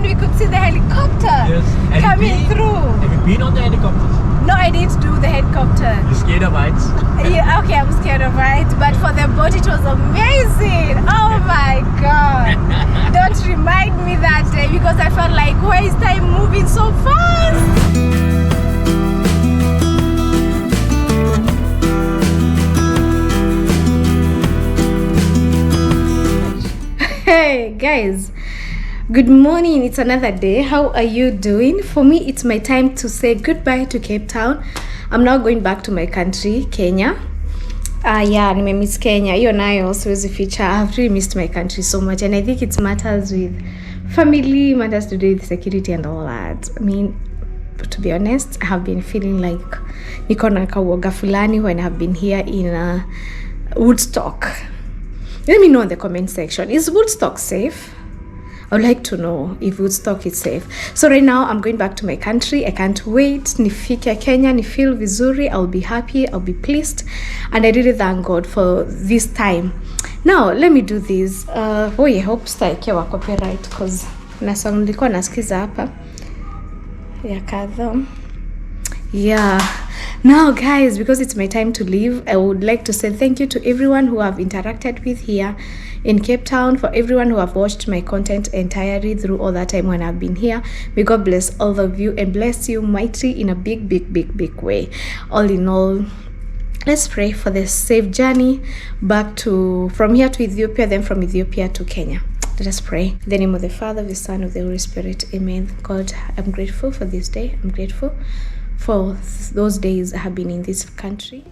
we could see the helicopter coming through. Have you been on the helicopters? No, I didn't do the helicopter. You're scared of heights? Yeah, okay, I'm scared of heights, but for the boat it was amazing. Oh my God. Don't remind me that day because I felt like, why is time moving so fast? Hey guys, good morning. It's another day. How are you doing? For me, it's my time to say goodbye to Cape Town. I'm now going back to my country, Kenya. Yeah, nimemiss Kenya. Hiyo nayo siwezi ficha. I've really missed my country so much, and I think it matters with family, matters to do with security and all that. I mean, to be honest, I have been feeling like niko na kauoga fulani when I've been here in Woodstock. Let me know in the comment section, is Woodstock safe? I would like to know if Woodstock is safe. So right now I'm going back to my country. I can't wait. Nifike Kenya, ni feel vizuri. I'll be happy, I'll be pleased, and I really thank God for this time. Now let me do this. I hope sitaekewa copyright because na song nilikuwa nasikiza hapa ya kadha. Yeah. Now guys, because it's my time to leave, I would like to say thank you to everyone who have interacted with here in Cape Town, for everyone who have watched my content entirely through all that time when I've been here. May God bless all of you and bless you mighty in a big way. All in all, let's pray for the safe journey back from here to Ethiopia, then from Ethiopia to Kenya. Let us pray. In the name of the Father, the Son, of the Holy Spirit. Amen. God, I'm grateful for this day. I'm grateful for those days I have been in this country.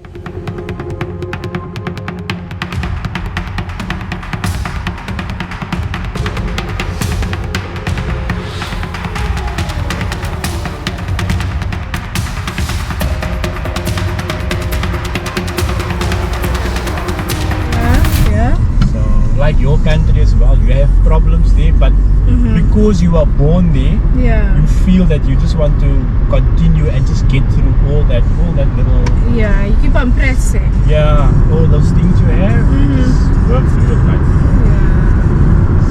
Like your country as well, you have problems there, but because you are born there, you feel that you just want to continue and just get through all that little. Yeah, you keep on pressing. Yeah, all those things you have, you just work through it, like. Yeah.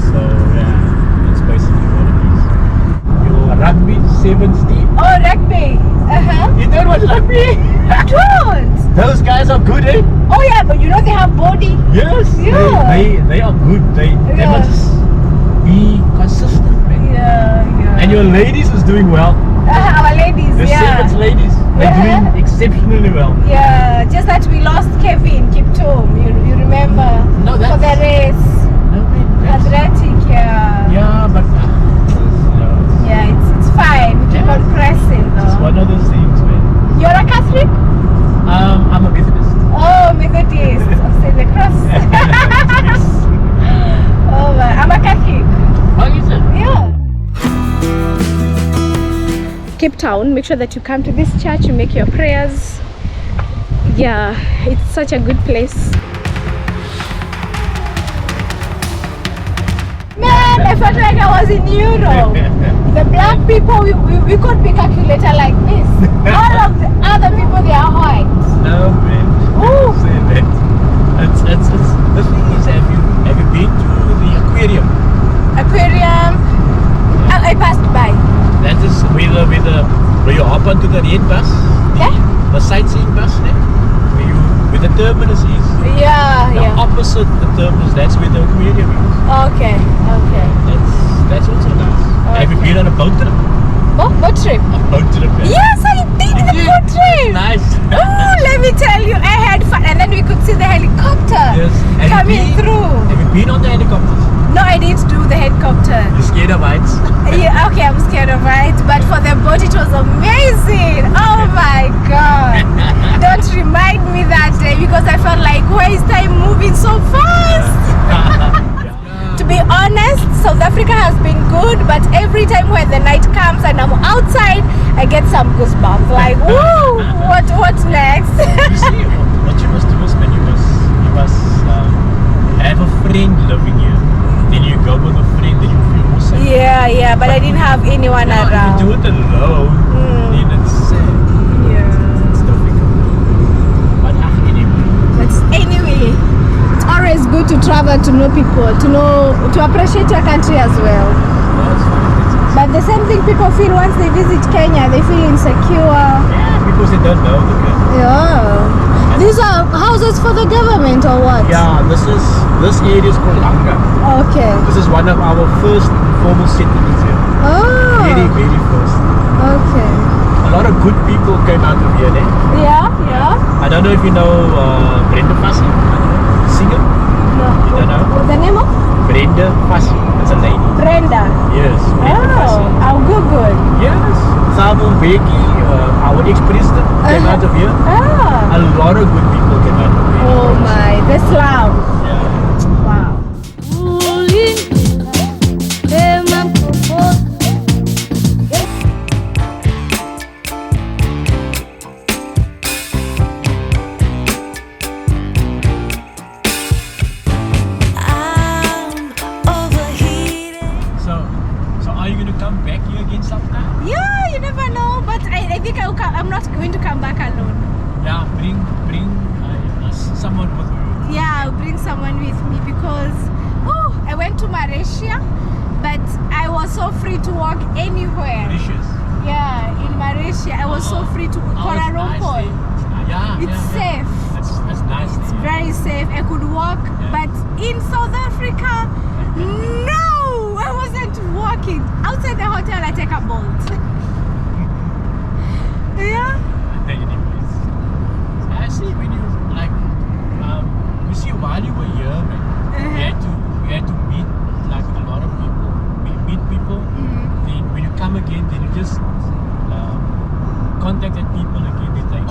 So yeah, that's basically what it is. Your rugby sevens team. Oh, rugby. You don't watch rugby? I don't. Those guys are good, eh? Oh yeah, but you know they have body. Yes. Yeah. They are good. They must just be consistent, man. Yeah. And your ladies is doing well. Our ladies, the sevens ladies, they're doing exceptionally well. Yeah, just that we lost Kevin Kiptum. You remember? No, that's for the race. No, man, Athletic, yeah. Yeah, but yeah, it's fine. We keep on pressing though. It's one of those things, man. You're a Catholic? I'm a Methodist. Oh, Methodist. Of St. the Cross. Oh, I'm a Catholic. Oh, is it? Yeah. Cape Town, make sure that you come to this church, you make your prayers. Yeah, it's such a good place. Man, I felt like I was in Europe. The black people, we could be calculator like this. All of the other people, they are white. No, man. Ooh. Say that. It's the thing is, have you been to the aquarium? Aquarium. I passed by. That is where you hop onto the red bus. Yeah. The sightseeing bus there. Where the terminus is. Yeah, the opposite the terminus, that's where the aquarium is. Okay. That's also nice. Okay. Have you been on a boat trip? Boat trip? A boat trip. Yes, I did the boat trip. Nice. Oh, let me tell you, I had fun, and then we could see the helicopter coming through. Have you been on the helicopters? No, I didn't do the helicopter. You're scared of heights? Yeah, okay, I'm scared of heights, but for the boat it was amazing. Oh my God. Don't remind me that day because I felt like, why is time moving so fast? To be honest, South Africa has been good, but every time when the night comes and I'm outside, I get some goosebumps. Like, woo, what's next? You see, what you must do is, man, you must have a friend living here. Then you go with a friend, then you feel more safe. Yeah, but I didn't have anyone around. If you do it alone, then it's it's difficult. But anyway, it's always good to travel, to know people, to appreciate your country as well. No, it's fine. But the same thing people feel once they visit Kenya, they feel insecure. Yeah, because they don't know the country. Yeah. These are houses for the government or what? Yeah, this area is called Langa. Okay. This is one of our first formal settlements here. Oh. Very, very first. Okay. A lot of good people came out of here, eh? Yeah, yeah. I don't know if you know Brenda Fassi. I don't know. Singer? No. You don't know? The name of? Brenda Fassi. It's a lady. Brenda. Yes, Brenda Fassi. I'll Google. Yes. Samuel Beki, our ex-president, came out of here. A lot of good people came out of here. Oh my, the slum. Yeah. Wow. So are you going to come back here again sometime? Yeah, you never know, but I think I'm not going to come back alone. Yeah, bring someone with you. Yeah, I'll bring someone with me because I went to Malaysia, but I was so free to walk anywhere. Delicious. Yeah, in Malaysia, I was so free to Kuala Lumpur. It's safe. That's nice. It's very safe. I could walk, but in South Africa, no, I wasn't walking. Outside the hotel, I take a bolt. Yeah. Anyways, I see when you you see while you were here, man, you had to meet like a lot of people, meet people. Then when you come again, then you just contacted people again. They take I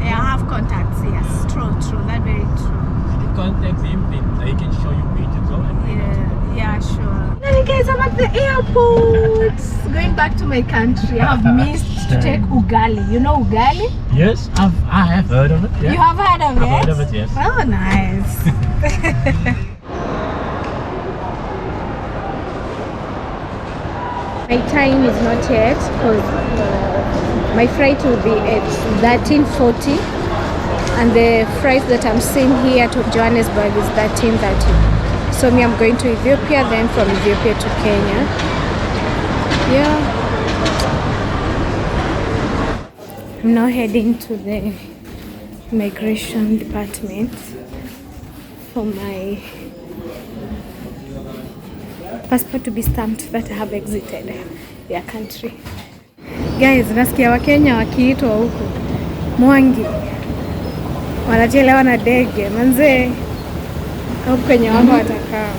have contacts. Yes, true. That's very true. When you contact them, then they can show you where to go and where not to go. Yeah, sure. Hey guys, I'm at the airport. Going back to my country. I have missed to take ugali. You know ugali? Yes, I have heard of it. Yeah. You have heard of it? I've heard of it, yes. Oh, nice. My time is not yet because my flight will be at 13:40 and the flight that I'm seeing here to Johannesburg is 13:30. So me, I'm going to Ethiopia, then from Ethiopia to Kenya. Yeah. I'm now heading to the immigration department for my passport to be stamped that I have exited their country. Guys, nasikia Wakenya wakiitwa huku Mwangi wanachelewa na ndege manze, huku kwenye wako watakaa.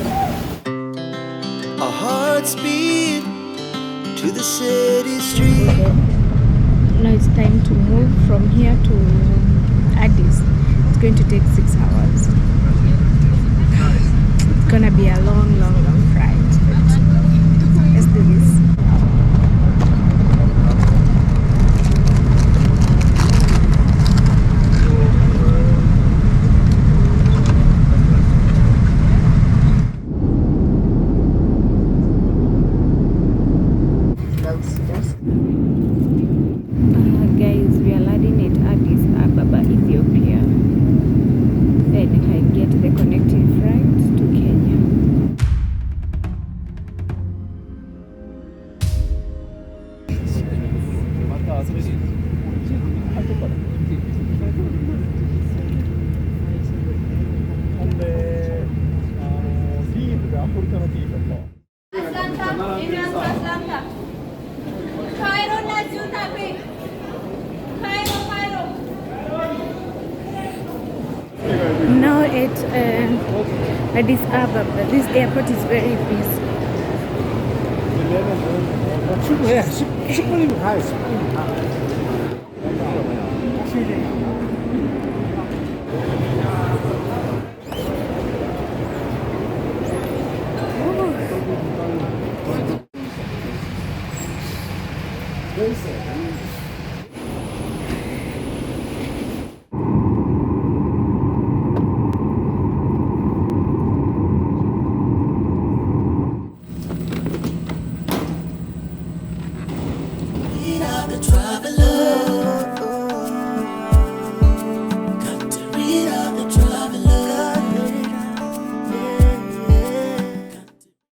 Our hearts beat to the city street. Now it's time to move from here to Addis. It's going to take 6 hours. It's gonna be a long flight. But let's do this. Guys, we are landing at Addis Ababa, Ethiopia. Then I get the connecting flight to Kenya. Now at Addis Ababa, this airport is very busy. 네, 10분이면 가요. 10분이면.